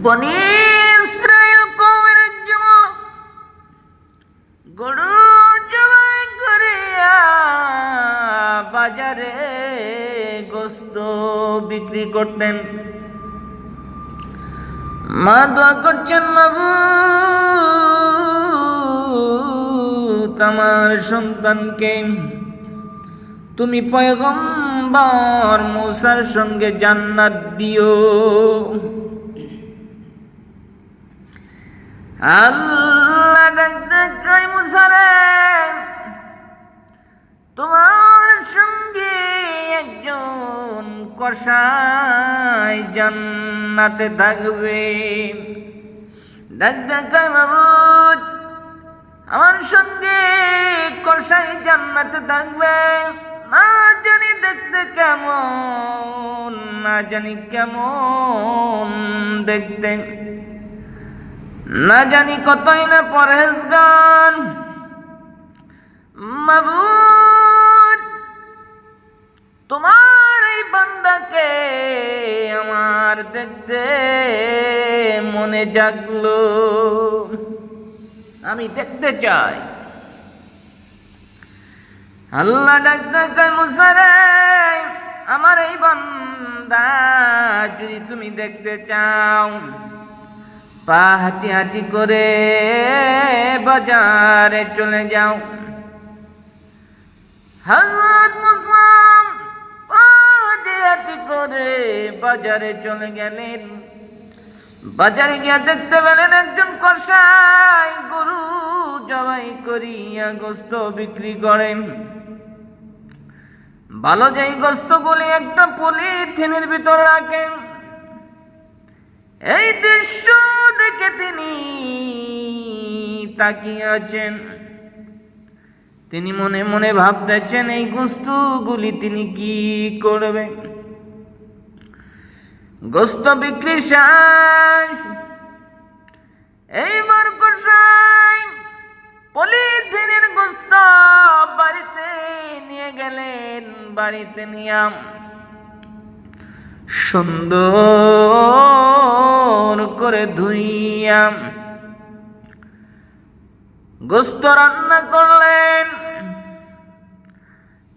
বনী ইসরাইল কওমের একজন গরু জবাই করিয়া বাজারে গোস্ত বিক্রি করতেন। মা দোয়া করছেন, মাবুদ আমার সন্তানকে তুমি পয়গম্বর মুসার সঙ্গে জান্নাত দিও। আল্লাহ ডাকতে কয়, মুসা রে, তোমার সঙ্গে একজন কসাই জান্নাতে থাকবে। ডাকতে কয়, মাবুদ আমার সঙ্গে কসাই জান্নাতে থাকবে, না জানি দেখতে কেমন, না জানি কেমন দেখতে, না জানি কতই না পরহেজগার। মাবুদ তোমার এই বান্দাকে আমার দেখতে মনে জাগলো, আমি দেখতে চাই। আল্লাহ ডাকতে কয়, মুসা রে, আমার এই বান্দা যদি তুমি দেখতে চাও, পা হাঁটি হাঁটি করে বাজারে চলে যাও। হযরত মুসা পা হাঁটি হাঁটি করে বাজারে চলে গেলেন। বাজারে গিয়ে দেখতে পেলেন একজন কসাই গরু জবাই করিয়া গোস্ত বিক্রি করেন। ভালো যেই গোস্তগুলি একটা পলিথিনের ভিতরে রাখেন। এই দৃশ্য দেখে তিনি তাকিয়ে আছেন। তিনি মনে মনে ভাবতেছেন এই গোস্তগুলি তিনি কি করবেন। গোস্ত বিক্রি শেষ। এইবার কসাই পলিথিনের গোস্ত বাড়িতে নিয়ে গেলেন। বাড়িতে নিয়াম সুন্দর করে ধুইয়াম গোস্ত রান্না করলেন।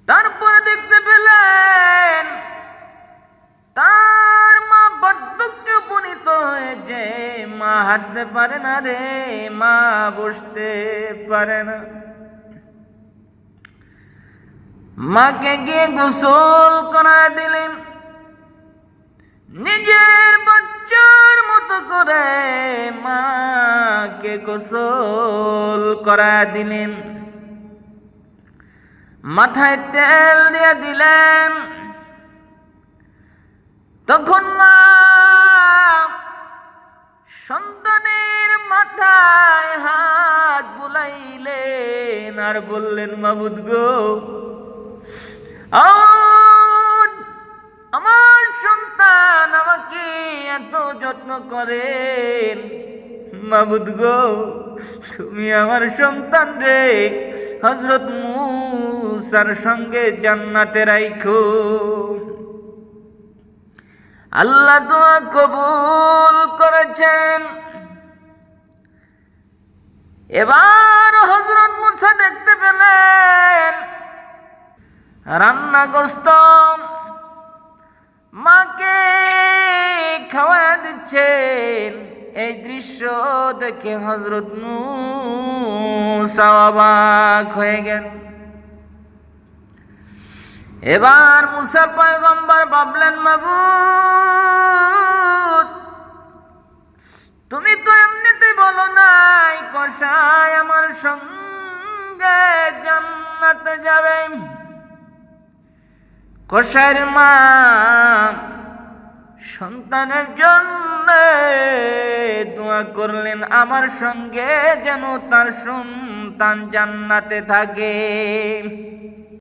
তারপরে দেখতে পেলেন তার মা বার্ধক্যে উপনীত হয়েছে। মা হাঁটতে পারে না রে, মা বসতে পারে না। মাকে গিয়ে গোসল করা দিলেন। নিজের বাচ্চার মতো করে মাকে গোসল করা দিলেন। মাথায় তেল দিয়ে দিলেন। তখন মা সন্তানের মাথায় হাত বুলাইলেন আর বললেন, মাবুদ গো, আমার সন্তান আমাকে এত যত্ন করেন, মাবুদ গো তুমি আমার সন্তান রে হযরত মুসার সঙ্গে জান্নাতে রাখো। আল্লাহ দোয়া কবুল করেছেন। এবার হযরত মুসা দেখতে পেলেন রান্না গোস্ত মাকে খাওয়া দিচ্ছেন। এই দৃশ্য দেখে হযরত মুসা অবাক হয়ে গেলেন। এবার মুসা পয়গম্বর ভাবলেন, মাবুদ তুমি তো এমনিতেই বলো নাই কসাই আমার সঙ্গে জান্নাতে যাবে। কসাইয়ের মা সন্তানের জন্য দোয়া করলেন আমার সঙ্গে যেন তার সন্তান জান্নাতে থাকে।